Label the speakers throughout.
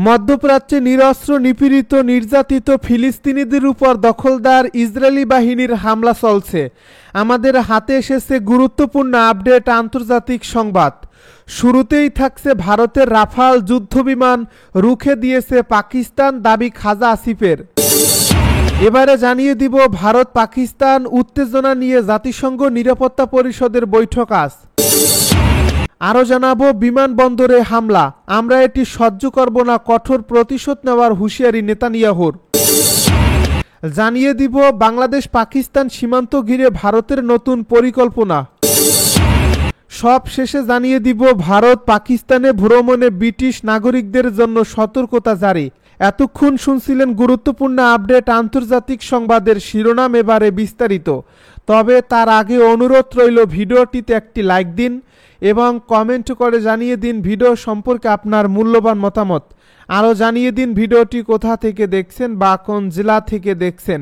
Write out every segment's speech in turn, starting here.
Speaker 1: মধ্যপ্রাচ্যে নিরস্ত্র নিপীড়িত নির্যাতিত ফিলিস্তিনিদের উপর দখলদার ইসরায়েলি বাহিনীর হামলা চলছে। আমাদের হাতে এসেছে গুরুত্বপূর্ণ আপডেট আন্তর্জাতিক সংবাদ। শুরুতেই থাকছে ভারতের রাফাল যুদ্ধবিমান রুখে দিয়েছে পাকিস্তান, দাবি খাজা আসিফের। এবারে জানিয়ে দিব ভারত পাকিস্তান উত্তেজনা নিয়ে জাতিসংঘ নিরাপত্তা পরিষদের বৈঠক আজ। আরও জানাবো বিমানবন্দরে হামলা, আমরা এটি সহ্য করব না, কঠোর প্রতিশোধ নেওয়ার হুঁশিয়ারি নেতানিয়াহুর। জানিয়ে দিব বাংলাদেশ পাকিস্তান সীমান্ত ঘিরে ভারতের নতুন পরিকল্পনা। সব শেষে জানিয়ে দিব ভারত পাকিস্তানে ভ্রমণে ব্রিটিশ নাগরিকদের জন্য সতর্কতা জারি। এতক্ষণ শুনছিলেন গুরুত্বপূর্ণ আপডেট আন্তর্জাতিক সংবাদের শিরোনাম, এবারে বিস্তারিত। তবে তার আগে অনুরোধ রইল ভিডিওটিতে একটি লাইক দিন এবং কমেন্ট করে জানিয়ে দিন ভিডিও সম্পর্কে আপনার মূল্যবান মতামত। আরও জানিয়ে দিন ভিডিওটি কোথা থেকে দেখছেন বা কোন জেলা থেকে দেখছেন।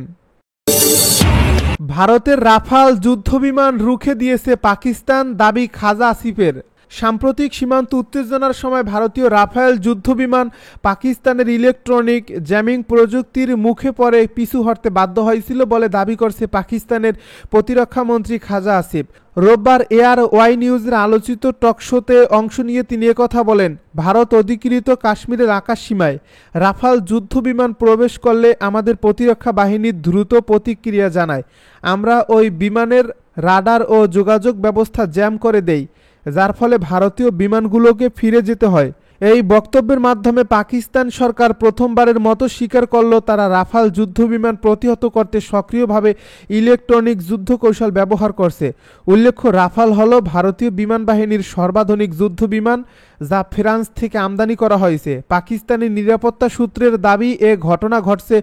Speaker 1: ভারতের রাফাল যুদ্ধবিমান রুখে দিয়েছে পাকিস্তান, দাবি খাজা আসিফের। সাম্প্রতিক সীমান্ত উত্তেজনার সময় ভারতীয় রাফাল যুদ্ধবিমান পাকিস্তানের ইলেকট্রনিক জ্যামিং প্রযুক্তির মুখে পড়ে পিছু হটতে বাধ্য হয়েছিল বলে দাবি করছে পাকিস্তানের প্রতিরক্ষা মন্ত্রী খাজা আসিফ। রোববার এয়ার ওয়াই নিউজের আলোচিত টকশোতে অংশ নিয়ে তিনি একথা বলেন। ভারত অধিকৃত কাশ্মীরের আকাশ সীমায় রাফাল যুদ্ধবিমান প্রবেশ করলে আমাদের প্রতিরক্ষা বাহিনী দ্রুত প্রতিক্রিয়া জানায়। আমরা ওই বিমানের রাডার ও যোগাযোগ ব্যবস্থা জ্যাম করে দেই, যার ফলে ভারতীয় বিমানগুলোকে ফিরে যেতে হয়। এই বক্তব্যের মাধ্যমে পাকিস্তান সরকার প্রথমবারের মতো স্বীকার করল তারা রাফাল যুদ্ধবিমান প্রতিহত করতে সক্রিয়ভাবে ইলেকট্রনিক যুদ্ধকৌশল ব্যবহার করছে। উল্লেখ্য, রাফাল হল ভারতীয় বিমান বাহিনীর সর্বাধুনিক যুদ্ধবিমান, যা ফ্রান্স থেকে আমদানি করা হয়েছে। পাকিস্তানি নিরাপত্তা সূত্রের দাবি এ ঘটনা ঘটছে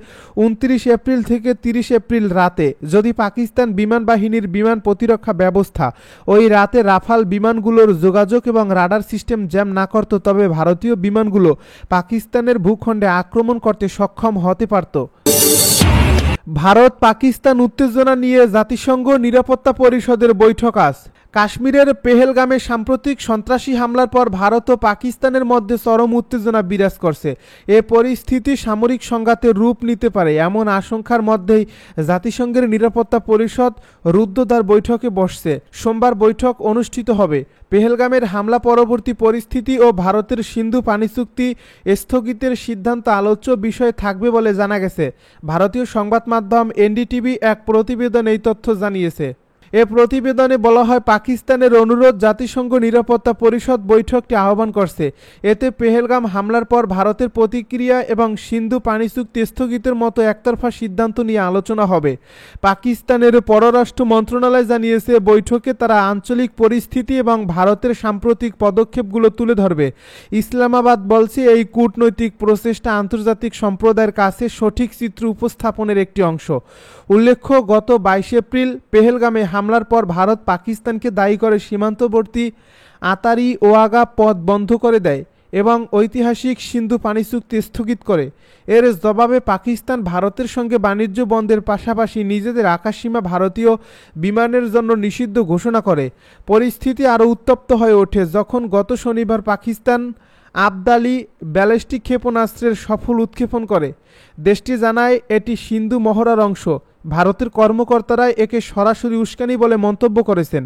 Speaker 1: 29 এপ্রিল থেকে 30 এপ্রিল রাতে। যদি পাকিস্তান বিমান বাহিনীর বিমান প্রতিরক্ষা ব্যবস্থা ওই রাতে রাফাল বিমানগুলোর যোগাযোগ এবং রাডার সিস্টেম জ্যাম না করত, তবে ভারতীয় বিমানগুলো পাকিস্তানের ভূখণ্ডে আক্রমণ করতে সক্ষম হতে পারত। ভারত পাকিস্তান উত্তেজনা নিয়ে জাতিসংঘ নিরাপত্তা পরিষদের বৈঠক আজ। কাশ্মীরের পেহেলগামে সাম্প্রতিক সন্ত্রাসী হামলার পর ভারত ও পাকিস্তানের মধ্যে চরম উত্তেজনা বিরাজ করছে। এ পরিস্থিতি সামরিক সংঘাতের রূপ নিতে পারে এমন আশঙ্কার মধ্যেই জাতিসংঘের নিরাপত্তা পরিষদ রুদ্ধদ্বার বৈঠকে বসছে। সোমবার বৈঠক অনুষ্ঠিত হবে। পেহেলগামের হামলা পরবর্তী পরিস্থিতি ও ভারতের সিন্ধু পানি চুক্তি স্থগিতের সিদ্ধান্ত আলোচ্য বিষয় থাকবে বলে জানা গেছে। ভারতীয় সংবাদ মাধ্যম এনডিটিভি এক প্রতিবেদন এই তথ্য জানিয়েছে। এ প্রতিবেদনে বলা হয়, পাকিস্তানের অনুরোধ জাতিসংঘ নিরাপত্তা পরিষদ বৈঠকটি আহ্বান করছে। এতে পেহেলগাম হামলার পর ভারতের প্রতিক্রিয়া এবং সিন্ধু পানি চুক্তি স্থগিতের মতো একতরফা সিদ্ধান্ত নিয়ে আলোচনা হবে। পাকিস্তানের পররাষ্ট্র মন্ত্রণালয় জানিয়েছে, বৈঠকে তারা আঞ্চলিক পরিস্থিতি এবং ভারতের সাম্প্রতিক পদক্ষেপগুলো তুলে ধরবে। ইসলামাবাদ বলছে, এই কূটনৈতিক প্রচেষ্টা আন্তর্জাতিক সম্প্রদায়ের কাছে সঠিক চিত্র উপস্থাপনের একটি অংশ। উল্লেখ্য, গত 22 এপ্রিল পেহেলগামে হামলার পর ভারত পাকিস্তানকে দায়ী করে সীমান্তবর্তী আতারি ওয়াগা পথ বন্ধ করে দেয় এবং ঐতিহাসিক সিন্ধু পানি চুক্তি স্থগিত করে। এর জবাবে পাকিস্তান ভারতের সঙ্গে বাণিজ্য বন্ধের পাশাপাশি নিজেদের আকাশসীমা ভারতীয় বিমানের জন্য নিষিদ্ধ ঘোষণা করে। পরিস্থিতি আরও উত্তপ্ত হয়ে ওঠে যখন গত শনিবার পাকিস্তান আবদালি ব্যালিস্টিক ক্ষেপণাস্ত্রের সফল উৎক্ষেপণ করে। দেশটি জানায় এটি সিন্ধু মহড়ার অংশ। ভারতের কর্মকর্তারা একে সরাসরি উস্কানি বলে মন্তব্য করেছেন।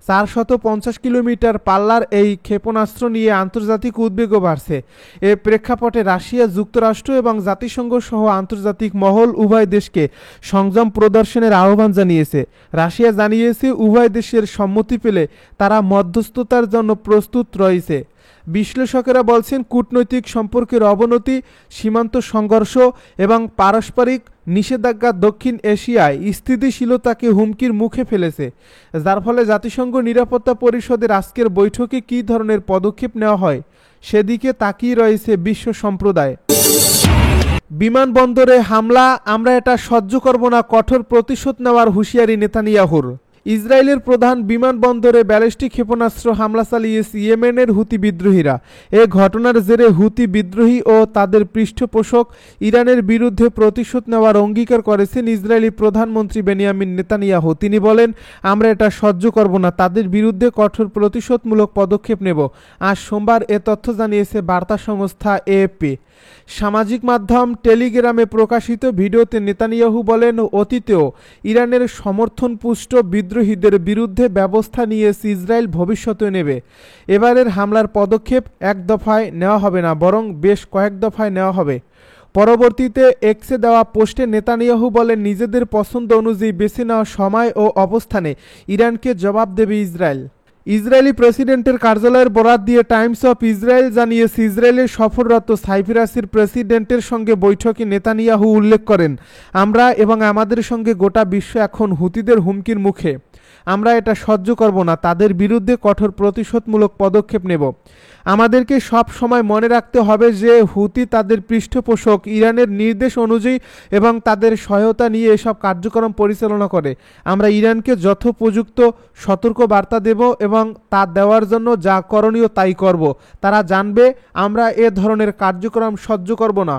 Speaker 1: 450 কিলোমিটার পাল্লার এই ক্ষেপণাস্ত্র নিয়ে আন্তর্জাতিক উদ্বেগও বাড়ছে। এ প্রেক্ষাপটে রাশিয়া, যুক্তরাষ্ট্র এবং জাতিসংঘ সহ আন্তর্জাতিক মহল উভয় দেশকে সংযম প্রদর্শনের আহ্বান জানিয়েছে। রাশিয়া জানিয়েছে, উভয় দেশের সম্মতি পেলে তারা মধ্যস্থতার জন্য প্রস্তুত রয়েছে। বিশ্লেষকেরা বলছেন, কূটনৈতিক সম্পর্কের অবনতি, সীমান্ত সংঘর্ষ এবং পারস্পরিক নিষেধাজ্ঞা দক্ষিণ এশিয়ায় স্থিতিশীলতাকে হুমকির মুখে ফেলেছে, যার ফলে জাতিসংঘ নিরাপত্তা পরিষদের আজকের বৈঠকে কী ধরনের পদক্ষেপ নেওয়া হয় সেদিকে তাকিয়ে রয়েছে বিশ্ব সম্প্রদায়। বিমানবন্দরে হামলা, আমরা এটা সহ্য করব না, কঠোর প্রতিশোধ নেওয়ার হুঁশিয়ারি নেতানিয়াহুর। ইসরায়েলের প্রধান বিমানবন্দরে ব্যালিস্টিক ক্ষেপণাস্ত্র হামলা চালিয়েছে ইয়েমেনের হুতি বিদ্রোহীরা। এ ঘটনার জেরে হুতি বিদ্রোহী ও তাদের পৃষ্ঠপোষক ইরানের বিরুদ্ধে প্রতিশোধ নেওয়ার অঙ্গীকার করেছেন ইসরায়েলি প্রধানমন্ত্রী বেনিয়ামিন নেতানিয়াহু। তিনি বলেন, আমরা এটা সহ্য করব না, তাদের বিরুদ্ধে কঠোর প্রতিশোধমূলক পদক্ষেপ নেব। আজ সোমবার এ তথ্য জানিয়েছে বার্তা সংস্থা এএফপি। সামাজিক মাধ্যম টেলিগ্রামে প্রকাশিত ভিডিওতে নেতানিয়াহু বলেন, অতীতেও ইরানের সমর্থনপুষ্ট বিদ্রোহীদের বিরুদ্ধে ব্যবস্থা নিয়েছে ইসরায়েল, ভবিষ্যতে নেবে। এবারের হামলার পদক্ষেপ এক দফায় নেওয়া হবে না, বরং বেশ কয়েক দফায় নেওয়া হবে। পরবর্তীতে এক্সে দেওয়া পোস্টে নেতানিয়াহু বলেন, নিজেদের পছন্দ অনুযায়ী বেছে নেওয়া সময় ও অবস্থানে ইরানকে জবাব দেবে ইসরায়েল। ইসরায়েলি প্রেসিডেন্টের কার্যালয়ের বরাত দিয়ে টাইমস অফ ইসরায়েল জানিয়েছে, ইসরায়েলের সফররত সাইপ্রাসের প্রেসিডেন্টের সঙ্গে বৈঠকে নেতানিয়াহু উল্লেখ করেন, আমরা এবং আমাদের সঙ্গে গোটা বিশ্ব এখন হুতিদের হুমকির মুখে। আমরা এটা সহ্য করব না, তাদের বিরুদ্ধে কঠোর প্রতিশোধমূলক পদক্ষেপ নেব। আমাদেরকে সব সময় মনে রাখতে হবে যে হুতি তাদের পৃষ্ঠপোষক ইরানের নির্দেশ অনুযায়ী এবং তাদের সহায়তা নিয়ে এসব কার্যক্রম পরিচালনা করে। আমরা ইরানকে যথোপযুক্ত সতর্ক বার্তা দেব এবং তা দেওয়ার জন্য যা করণীয় তাই করব। তারা জানবে আমরা এ ধরনের কার্যক্রম সহ্য করব না।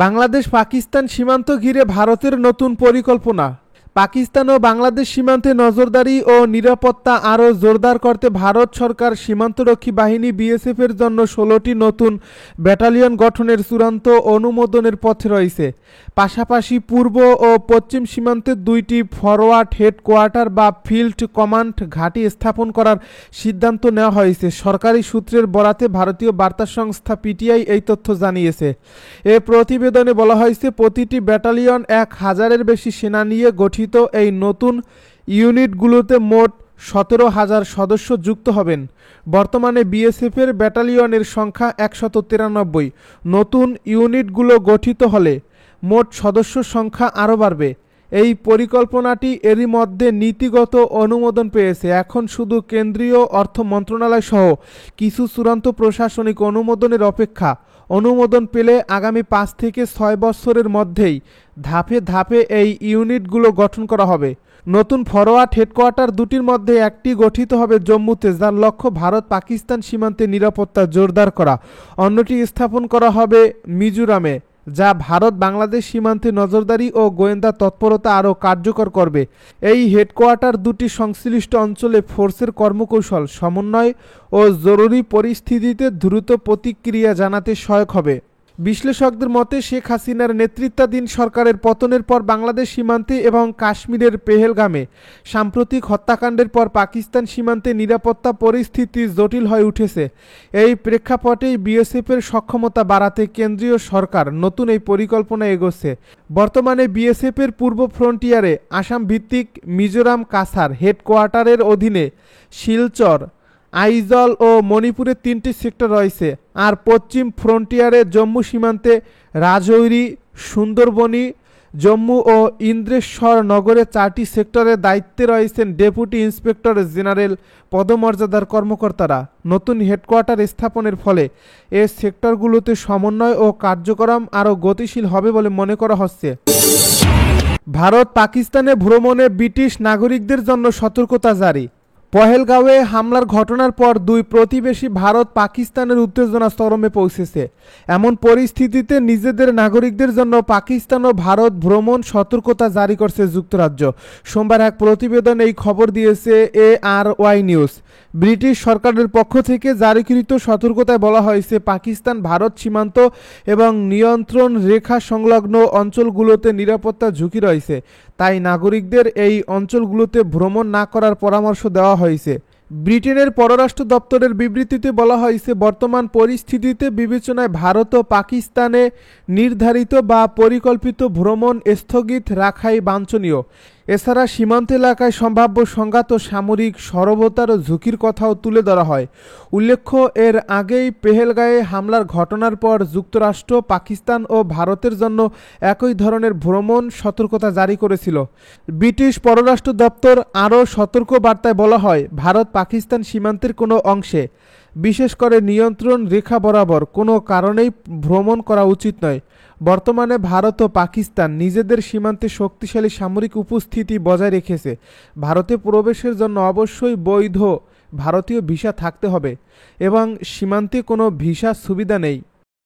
Speaker 1: বাংলাদেশ পাকিস্তান সীমান্ত ঘিরে ভারতের নতুন পরিকল্পনা। পাকিস্তান ও বাংলাদেশ সীমান্তে নজরদারি ও নিরাপত্তা আরও জোরদার করতে ভারত সরকার সীমান্তরক্ষী বাহিনী বিএসএফের জন্য 16টি নতুন ব্যাটালিয়ন গঠনের চূড়ান্ত অনুমোদনের পথে রয়েছে। পাশাপাশি পূর্ব ও পশ্চিম সীমান্তে 2টি ফরওয়ার্ড হেডকোয়ার্টার বা ফিল্ড কমান্ড ঘাঁটি স্থাপন করার সিদ্ধান্ত নেওয়া হয়েছে। সরকারি সূত্রের বরাতে ভারতীয় বার্তা সংস্থা পিটিআই এই তথ্য জানিয়েছে। এ প্রতিবেদনে বলা হয়েছে, প্রতিটি ব্যাটালিয়ন 1000-এর বেশি সেনা নিয়ে গঠিত। এই নতুন ইউনিটগুলোতে মোট 17,000 সদস্য যুক্ত হবেন। বর্তমানে বিএসএফের ব্যাটালিয়নের সংখ্যা 193। নতুন ইউনিটগুলো গঠিত হলে মোট সদস্য সংখ্যা আরও বাড়বে। এই পরিকল্পনাটি এরই মধ্যে নীতিগত অনুমোদন পেয়েছে। এখন শুধু কেন্দ্রীয় অর্থ মন্ত্রণালয় সহ কিছু চূড়ান্ত প্রশাসনিক অনুমোদনের অপেক্ষা। অনুমোদন পেলে আগামী 5 থেকে 6 বছরের মধ্যেই ধাপে ধাপে এই ইউনিটগুলো গঠন করা হবে। নতুন ফরওয়ার্ড হেডকোয়ার্টার দুটির মধ্যে একটি গঠিত হবে জম্মুতে, যার লক্ষ্য ভারত পাকিস্তান সীমান্তে নিরাপত্তা জোরদার করা। অন্যটি স্থাপন করা হবে মিজোরামে, যা ভারত বাংলাদেশ সীমান্তে নজরদারি ও গোয়েন্দা তৎপরতা আরও কার্যকর করবে। এই হেডকোয়ার্টার দুটি সংশ্লিষ্ট অঞ্চলে ফোর্সের কর্মকৌশল সমন্বয় ও জরুরি পরিস্থিতিতে দ্রুত প্রতিক্রিয়া জানাতে সহায়ক হবে। বিশ্লেষকদের মতে, শেখ হাসিনার নেতৃত্বাধীন সরকারের পতনের পর বাংলাদেশ সীমান্তে এবং কাশ্মীরের পেহেলগামে সাম্প্রতিক হত্যাকাণ্ডের পর পাকিস্তান সীমান্তে নিরাপত্তা পরিস্থিতি জটিল হয়ে উঠেছে। এই প্রেক্ষাপটেই বিএসএফের সক্ষমতা বাড়াতে কেন্দ্রীয় সরকার নতুন এই পরিকল্পনা এগোচ্ছে। বর্তমানে বিএসএফের পূর্ব ফ্রন্টিয়ারে আসাম ভিত্তিক মিজোরাম কাছার হেডকোয়ার্টারের অধীনে শিলচর, আইজল ও মণিপুরের 3টি সেক্টর রয়েছে। আর পশ্চিম ফ্রন্টিয়ারে জম্মু সীমান্তে রাজৌরি, সুন্দরবনি, জম্মু ও ইন্দ্রেশ্বর নগরে 4টি সেক্টরের দায়িত্বে রয়েছেন ডেপুটি ইন্সপেক্টর জেনারেল পদমর্যাদার কর্মকর্তারা। নতুন হেডকোয়ার্টার স্থাপনের ফলে এ সেক্টরগুলোতে সমন্বয় ও কার্যক্রম আরও গতিশীল হবে বলে মনে করা হচ্ছে। ভারত পাকিস্তানে ভ্রমণে ব্রিটিশ নাগরিকদের জন্য সতর্কতা জারি। পহেলগাঁওয়ে হামলার ঘটনার পর দুই প্রতিবেশী ভারত পাকিস্তানের উত্তেজনা চরমে পৌঁছেছে। এমন পরিস্থিতিতে নিজেদের নাগরিকদের জন্য পাকিস্তান ও ভারত ভ্রমণ সতর্কতা জারি করছে যুক্তরাজ্য। সোমবার এক প্রতিবেদন এই খবর দিয়েছে ARY নিউজ। ব্রিটিশ সরকারের পক্ষ থেকে জারিকৃত সতর্কতায় বলা হয়েছে, পাকিস্তান ভারত সীমান্ত এবং নিয়ন্ত্রণ রেখা সংলগ্ন অঞ্চলগুলোতে নিরাপত্তা ঝুঁকি রয়েছে, তাই নাগরিকদের এই অঞ্চলগুলোতে ভ্রমণ না করার পরামর্শ দেওয়া হয়েছে। ব্রিটেনের পররাষ্ট্র দপ্তরের বিবৃতিতে বলা হয়েছে, বর্তমান পরিস্থিতিতে বিবেচনায় ভারত ও পাকিস্তানে নির্ধারিত বা পরিকল্পিত ভ্রমণ স্থগিত রাখাই বাঞ্ছনীয়। এছাড়া সীমান্ত এলাকায় সম্ভাব্য সংঘাত ও সামরিক সরবতার ঝুঁকির কথাও তুলে ধরা হয়। উল্লেখ্য, এর আগেই পেহেলগাঁয়ে হামলার ঘটনার পর যুক্তরাষ্ট্র, পাকিস্তান ও ভারতের জন্য একই ধরনের ভ্রমণ সতর্কতা জারি করেছিল। ব্রিটিশ পররাষ্ট্র দপ্তর আরও সতর্ক বার্তায় বলা হয়, ভারত পাকিস্তান সীমান্তের কোনো অংশে, বিশেষ করে নিয়ন্ত্রণ রেখা বরাবর কোনো কারণেই ভ্রমণ করা উচিত নয়। বর্তমানে ভারত ও পাকিস্তান নিজেদের সীমান্তে শক্তিশালী সামরিক উপস্থিতি বজায় রেখেছে। ভারতে প্রবেশের জন্য অবশ্যই বৈধ ভারতীয় ভিসা থাকতে হবে এবং সীমান্তে কোনো ভিসা সুবিধা নেই।